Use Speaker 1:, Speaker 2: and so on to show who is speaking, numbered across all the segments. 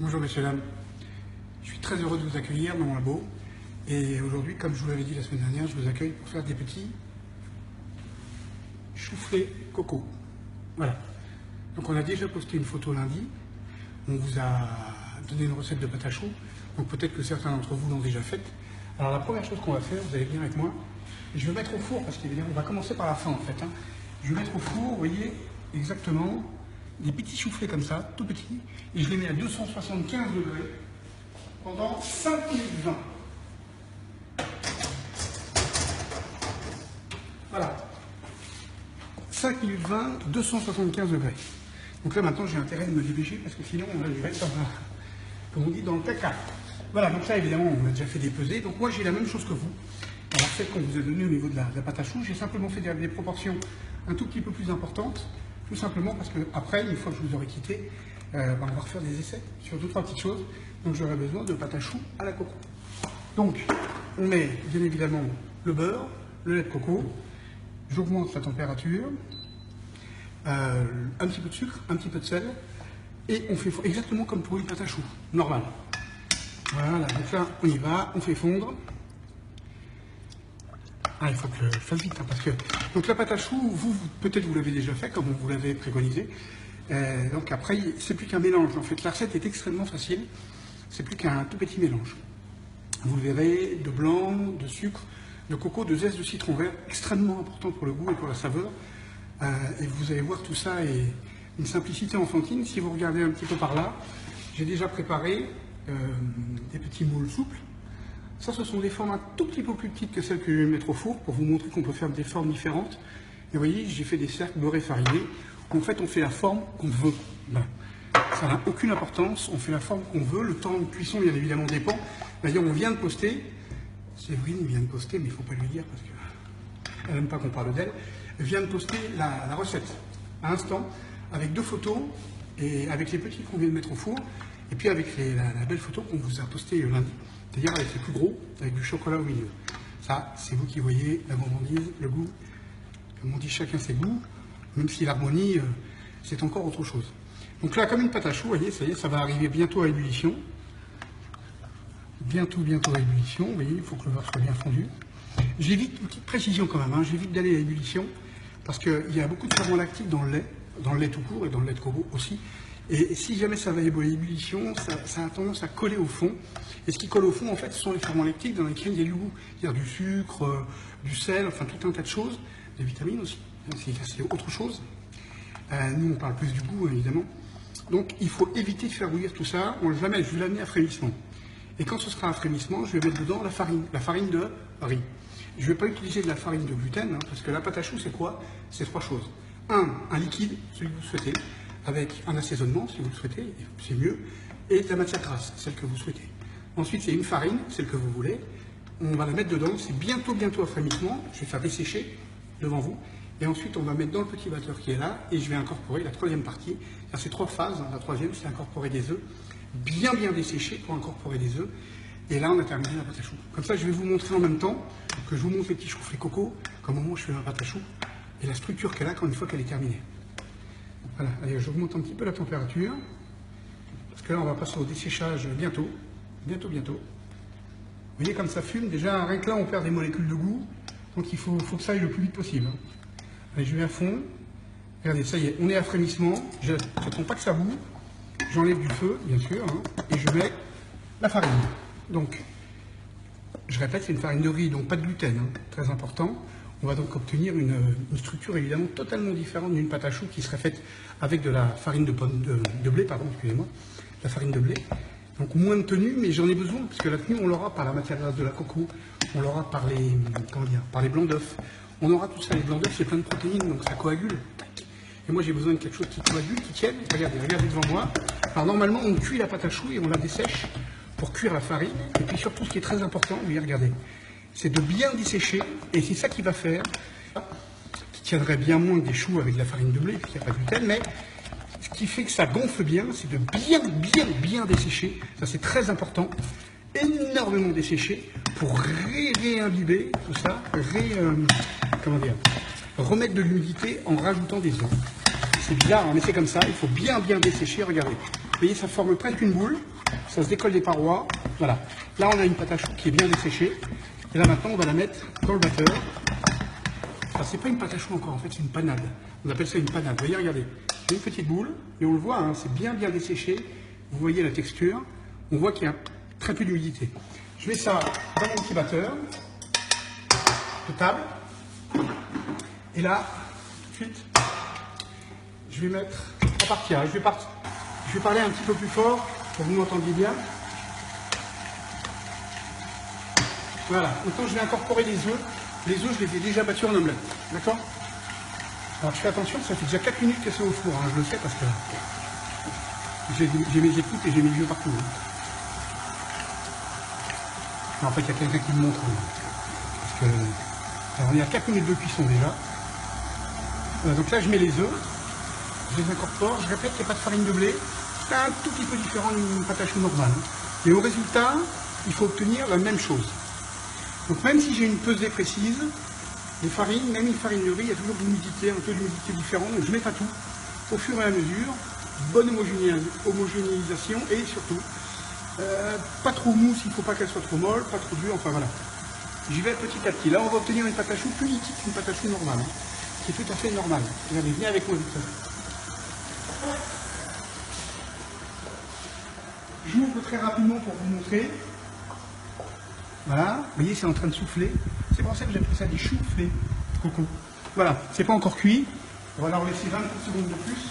Speaker 1: Bonjour messieurs, dames. Je suis très heureux de vous accueillir dans mon labo. Et aujourd'hui, comme je vous l'avais dit la semaine dernière, je vous accueille pour faire des petits chouflés coco. Voilà. Donc on a déjà posté une photo lundi. On vous a donné une recette de pâte à choux. Donc peut-être que certains d'entre vous l'ont déjà faite. Alors la première chose qu'on va faire, vous allez venir avec moi. Je vais mettre au four, parce qu'évidemment, on va commencer par la fin en fait. Je vais mettre au four, vous voyez, exactement, des petits chouflés comme ça, tout petits. Et je les mets à 275 degrés pendant 5 minutes 20. Voilà. 5 minutes 20, 275 degrés. Donc là maintenant j'ai intérêt de me dépêcher parce que sinon je vais être comme on dit dans le caca. Voilà, donc ça évidemment on a déjà fait des pesées. Donc moi j'ai la même chose que vous. Alors celle qu'on vous a donnée au niveau de la pâte à choux, j'ai simplement fait des proportions un tout petit peu plus importantes. Tout simplement parce que après, une fois que je vous aurai quitté, on va refaire des essais sur 2-3 petites choses. Donc j'aurai besoin de pâte à choux à la coco. Donc on met bien évidemment le beurre, le lait de coco. J'augmente la température, un petit peu de sucre, un petit peu de sel, et on fait fondre, exactement comme pour une pâte à choux, normale. Voilà, donc là on y va, on fait fondre. Ah, il faut que je fasse vite, parce que... Donc la pâte à choux, peut-être vous l'avez déjà fait, comme on vous l'avait préconisé. Donc après, c'est plus qu'un mélange. En fait, la recette est extrêmement facile. C'est plus qu'un tout petit mélange. Vous le verrez, de blanc, de sucre, de coco, de zeste de citron vert, extrêmement important pour le goût et pour la saveur. Et vous allez voir tout ça est une simplicité enfantine. Si vous regardez un petit peu par là, j'ai déjà préparé des petits moules souples. Ça, ce sont des formes un tout petit peu plus petites que celles que je vais mettre au four pour vous montrer qu'on peut faire des formes différentes. Et vous voyez, j'ai fait des cercles beurrés farinés. En fait, on fait la forme qu'on veut. Voilà. Ça n'a aucune importance, on fait la forme qu'on veut. Le temps de cuisson, bien évidemment, dépend. D'ailleurs, on vient de poster. Séverine vient de poster, mais il ne faut pas lui dire parce qu'elle n'aime pas qu'on parle d'elle. Elle vient de poster la recette à l'instant avec 2 photos et avec les petits qu'on vient de mettre au four. Et puis avec la belle photo qu'on vous a postée lundi. C'est-à-dire avec les plus gros, avec du chocolat au milieu. Ça, c'est vous qui voyez la gourmandise, le goût. Comme on dit, chacun ses goûts, même si l'harmonie, c'est encore autre chose. Donc là, comme une pâte à choux, vous voyez, ça y est, ça va arriver bientôt à ébullition. Bientôt à ébullition. Vous voyez, il faut que le beurre soit bien fondu. J'évite une petite précision quand même, j'évite d'aller à ébullition, parce qu'il y a beaucoup de ferments lactiques dans le lait tout court et dans le lait de coco aussi. Et si jamais ça va à ébullition, ça a tendance à coller au fond. Et ce qui colle au fond, en fait, ce sont les ferments lactiques dans lesquels il y a du goût. C'est-à-dire du sucre, du sel, enfin tout un tas de choses. Des vitamines aussi, c'est autre chose. Nous, on parle plus du goût, évidemment. Donc, il faut éviter de faire bouillir tout ça. Je vais l'amener à frémissement. Et quand ce sera à frémissement, je vais mettre dedans la farine de riz. Je ne vais pas utiliser de la farine de gluten, parce que la pâte à choux, c'est quoi? C'est 3 choses. Un liquide, celui que vous souhaitez, avec un assaisonnement, si vous le souhaitez, c'est mieux, et de la matière grasse, celle que vous souhaitez. Ensuite, c'est une farine, celle que vous voulez. On va la mettre dedans, c'est bientôt à frémissement. Je vais faire dessécher devant vous. Et ensuite, on va mettre dans le petit batteur qui est là, et je vais incorporer la troisième partie. C'est 3 phases. La troisième, c'est incorporer des œufs, bien desséchés pour incorporer des œufs. Et là, on a terminé la pâte à choux. Comme ça, je vais vous montrer en même temps que je vous montre les petits chouflés coco, comme au moment où je fais ma pâte à choux, et la structure qu'elle a une fois qu'elle est terminée. Voilà, allez, j'augmente un petit peu la température, parce que là, on va passer au desséchage bientôt. Bientôt. Vous voyez comme ça fume, déjà, rien que là, on perd des molécules de goût, donc il faut que ça aille le plus vite possible. Allez, je vais à fond. Regardez, ça y est, on est à frémissement. Je n'attends pas que ça boue. J'enlève du feu, bien sûr, et je mets la farine. Donc, je répète, c'est une farine de riz, donc pas de gluten, très important. On va donc obtenir une structure évidemment totalement différente d'une pâte à choux qui serait faite avec de la farine de blé, excusez-moi, la farine de blé. Donc moins de tenue, mais j'en ai besoin, parce que la tenue, on l'aura par la matière grasse de la coco, on l'aura par les blancs d'œufs. On aura tout ça, les blancs d'œufs, c'est plein de protéines, donc ça coagule. Et moi, j'ai besoin de quelque chose qui coagule, qui tienne. Regardez devant moi. Alors normalement, on cuit la pâte à choux et on la dessèche pour cuire la farine. Et puis surtout, ce qui est très important, regardez, c'est de bien dessécher. Et c'est ça qui va faire, qui tiendrait bien moins que des choux avec de la farine de blé, puisqu'il n'y a pas de gluten, mais ce qui fait que ça gonfle bien, c'est de bien dessécher. Ça, c'est très important. Énormément dessécher pour réimbiber tout ça, remettre de l'humidité en rajoutant des œufs. C'est bizarre, mais c'est comme ça, il faut bien dessécher, regardez. Vous voyez, ça forme presque une boule. Ça se décolle des parois. Voilà. Là, on a une pâte à choux qui est bien desséchée. Et là, maintenant, on va la mettre dans le batteur. Alors, c'est pas une pâte à choux encore, en fait, c'est une panade. On appelle ça une panade. Vous voyez, regardez. J'ai une petite boule, et on le voit, hein, c'est bien desséché. Vous voyez la texture. On voit qu'il y a très peu d'humidité. Je mets ça dans mon petit batteur de table. Et là, tout de suite, je vais mettre à partir. Je vais parler un petit peu plus fort pour que vous m'entendiez bien. Voilà. Maintenant, je vais incorporer les œufs. Les œufs, je les ai déjà battus en omelette. D'accord? Alors, je fais attention, ça fait déjà 4 minutes que c'est au four. Hein, je le sais parce que j'ai mes écoutes et j'ai mes yeux partout. Hein. En fait, il y a quelqu'un qui me montre. Parce que, alors, on est à 4 minutes de cuisson déjà. Voilà, donc là, je mets les œufs. Je les incorpore. Je répète, il n'y a pas de farine de blé. C'est un tout petit peu différent d'une pâte à choux normale. Et au résultat, il faut obtenir la même chose. Donc même si j'ai une pesée précise, les farines, même une farine de riz, il y a toujours de l'humidité, un peu d'humidité différent. Donc je mets pas tout. Au fur et à mesure, bonne homogénéisation et surtout, pas trop mousse, il ne faut pas qu'elle soit trop molle, pas trop dure, enfin voilà. J'y vais petit à petit. Là, on va obtenir une pâte à choux plus liquide qu'une pâte à choux normale. Hein. C'est tout à fait normal. Regardez, viens avec moi, Victor. J'ouvre très rapidement pour vous montrer. Voilà, vous voyez, c'est en train de souffler. C'est pour ça que j'appelle ça des choux-flés. Coco. Voilà, c'est pas encore cuit. On va leur laisser 20 secondes de plus.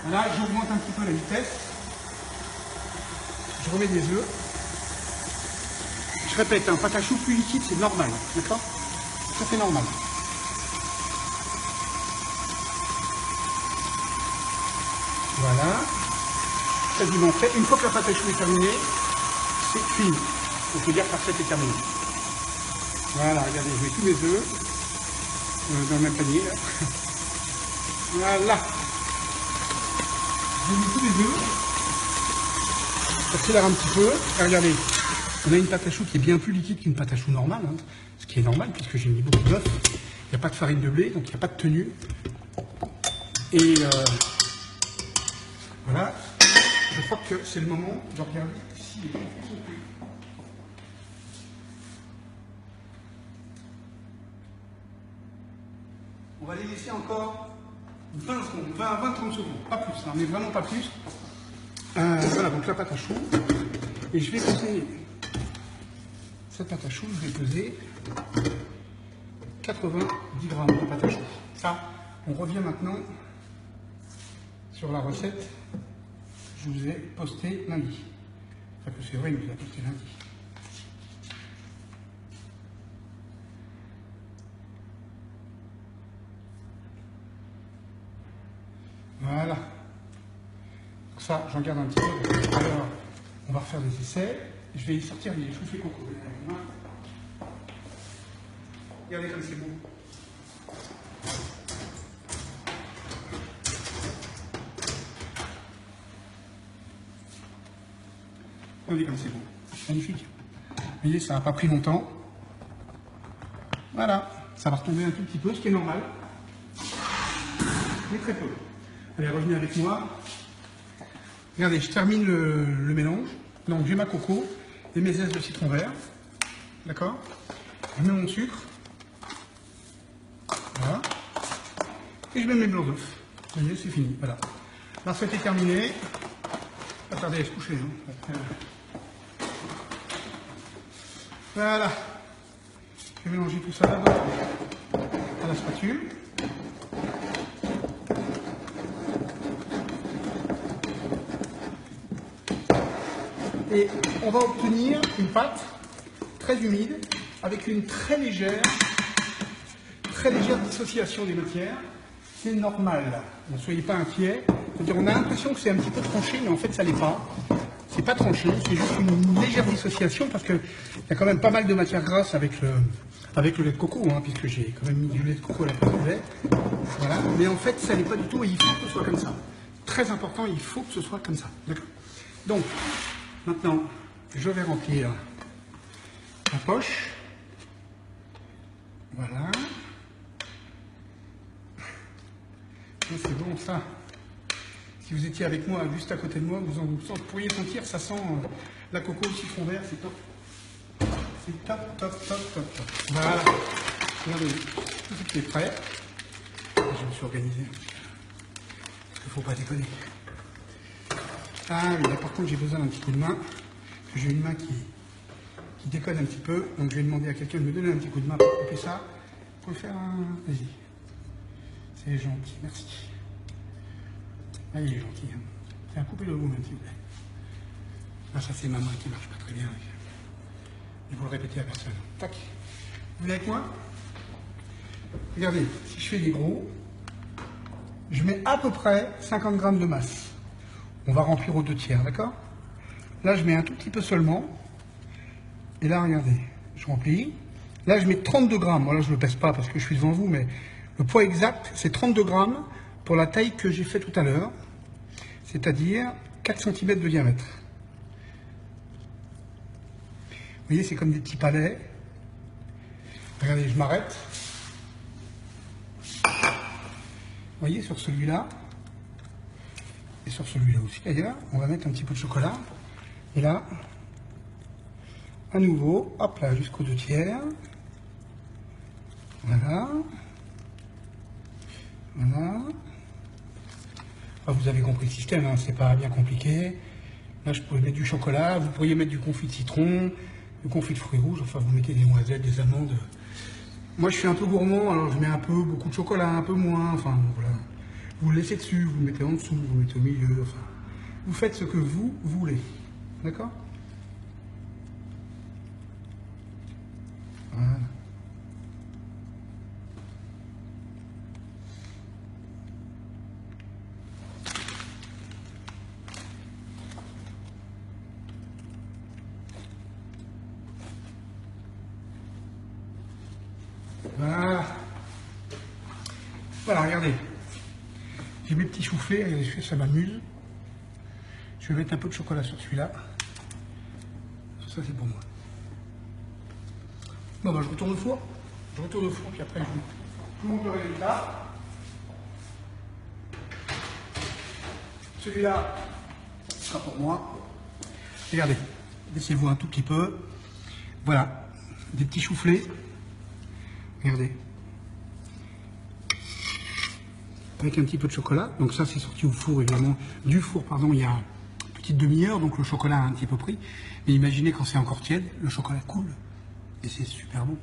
Speaker 1: Voilà, j'augmente un petit peu la vitesse. Je remets des œufs. Je répète, un pâte à choux plus liquide, c'est normal. D'accord? Ça fait normal. Voilà. Quasiment fait. Une fois que la pâte à choux est terminée, c'est fini. On peut dire que la recette est terminée. Voilà, regardez, je mets tous mes œufs dans le même panier. Là. Voilà. Je mets tous les œufs. J'accélère un petit peu. Et regardez, on a une pâte à choux qui est bien plus liquide qu'une pâte à choux normale. Hein, ce qui est normal puisque j'ai mis beaucoup d'œufs. Il n'y a pas de farine de blé, donc il n'y a pas de tenue. Et voilà. Je crois que c'est le moment de regarder si les confits sont cuits. On va les laisser encore 20 secondes, 20-30 secondes, pas plus, hein, mais vraiment pas plus. Voilà, donc la pâte à choux. Et je vais peser cette pâte à choux, je vais peser 90 grammes de pâte à choux. Ça, on revient maintenant sur la recette. Je vous ai posté lundi. Enfin que c'est vrai, il nous a posté lundi. Voilà. Donc ça, j'en garde un petit peu. Alors, on va refaire des essais. Je vais y sortir les choux-flés coco. Regardez comme c'est beau. Regardez comme c'est beau. Magnifique. Vous voyez, ça n'a pas pris longtemps. Voilà. Ça va retomber un tout petit peu, ce qui est normal. Mais très peu. Allez, revenez avec moi. Regardez, je termine le mélange. Donc j'ai ma coco et mes zestes de citron vert. D'accord? Je mets mon sucre. Voilà. Et je mets mes blancs d'œufs. Vous voyez, c'est fini. Voilà. La recette est terminée. Pas tarder à se coucher. Hein. Voilà. Je vais mélanger tout ça là-dedans à la spatule. Et on va obtenir une pâte très humide avec une très légère dissociation des matières. C'est normal, ne soyez pas inquiets. On a l'impression que c'est un petit peu tranché, mais en fait ça l'est pas. C'est pas tranché, c'est juste une légère dissociation parce qu'il y a quand même pas mal de matière grasse avec le lait de coco, hein, puisque j'ai quand même mis du lait de coco à la place du lait. Voilà. Mais en fait ça l'est pas du tout et il faut que ce soit comme ça. Très important, il faut que ce soit comme ça. D'accord. Donc, maintenant, je vais remplir la poche. Voilà. C'est bon ça. Si vous étiez avec moi, juste à côté de moi, vous pourriez sentir, ça sent la coco, le citron vert, c'est top. C'est top, top, top, top, top. Voilà. Regardez, tout est prêt. Je me suis organisé. Parce qu'il ne faut pas déconner. Ah oui, là par contre j'ai besoin d'un petit coup de main. J'ai une main qui déconne un petit peu. Donc je vais demander à quelqu'un de me donner un petit coup de main pour couper ça. Vous pouvez faire un... Vas-y. C'est gentil, merci. Ah, il est gentil. Hein. Tiens, coupez-le vous-même s'il vous plaît. Ah, ça c'est ma main qui marche pas très bien. Je vais vous le répéter à personne. Tac. Vous venez avec moi? Regardez, si je fais des gros, je mets à peu près 50 grammes de masse. On va remplir aux 2/3, d'accord? Là, je mets un tout petit peu seulement. Et là, regardez, je remplis. Là, je mets 32 grammes. Bon, là, je ne le pèse pas parce que je suis devant vous, mais le poids exact, c'est 32 grammes pour la taille que j'ai fait tout à l'heure. C'est-à-dire 4 cm de diamètre. Vous voyez, c'est comme des petits palets. Regardez, je m'arrête. Vous voyez, sur celui-là, et sur celui-là aussi d'ailleurs, on va mettre un petit peu de chocolat. Et là, à nouveau, hop là, jusqu'aux 2/3. Voilà. Voilà. Ah, vous avez compris le système, hein, c'est pas bien compliqué. Là, je pourrais mettre du chocolat, vous pourriez mettre du confit de citron, du confit de fruits rouges, enfin vous mettez des noisettes, des amandes. Moi je suis un peu gourmand, alors je mets un peu, beaucoup de chocolat, un peu moins, enfin voilà. Vous le laissez dessus, vous le mettez en dessous, vous le mettez au milieu, enfin. Vous faites ce que vous voulez. D'accord? Voilà. Voilà. Voilà, regardez. J'ai mes petits soufflets, regardez, ça m'amuse. Je vais mettre un peu de chocolat sur celui-là. Ça, c'est pour moi. Bon, bah, je retourne au four. Je retourne au four, puis après, je vous montre le résultat. Celui-là sera pour moi. Regardez, laissez-vous un tout petit peu. Voilà, des petits chouflets. Regardez. Avec un petit peu de chocolat. Donc ça, c'est sorti au four, évidemment. Du four, pardon, il y a une petite demi-heure, donc le chocolat a un petit peu pris. Mais imaginez quand c'est encore tiède, le chocolat coule. Et c'est super bon.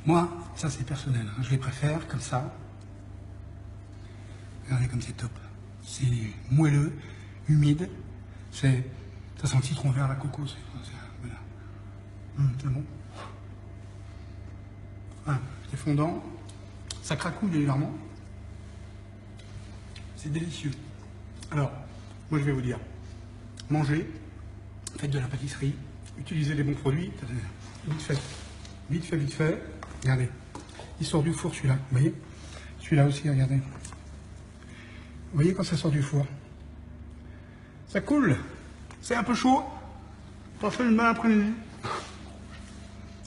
Speaker 1: Moi, ça c'est personnel. Hein. Je les préfère comme ça. Regardez comme c'est top. C'est moelleux, humide. Ça sent le citron vert, la coco. Voilà. C'est bon. Ah, c'est fondant. Ça cracouille légèrement. C'est délicieux. Alors, moi je vais vous dire, mangez, faites de la pâtisserie, utilisez les bons produits, vite fait, vite fait, vite fait. Regardez, il sort du four celui-là, vous voyez? Celui-là aussi, regardez. Vous voyez quand ça sort du four? Ça coule, c'est un peu chaud, ça fait une bonne après-midi.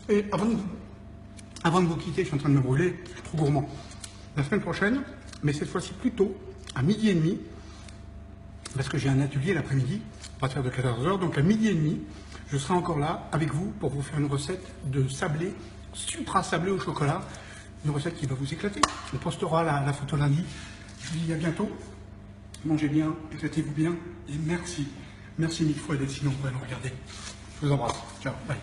Speaker 1: Et avant de vous quitter, je suis en train de me brûler, je suis trop gourmand. La semaine prochaine, mais cette fois-ci plus tôt, à 12h30, parce que j'ai un atelier l'après-midi, à partir de 14h, donc à 12h30, je serai encore là avec vous pour vous faire une recette de sablé, supra-sablé au chocolat, une recette qui va vous éclater. On postera la photo lundi. Je vous dis à bientôt, mangez bien, éclatez-vous bien, et merci. Merci mille fois d'être si nombreux à nous regarder. Je vous embrasse, ciao, bye.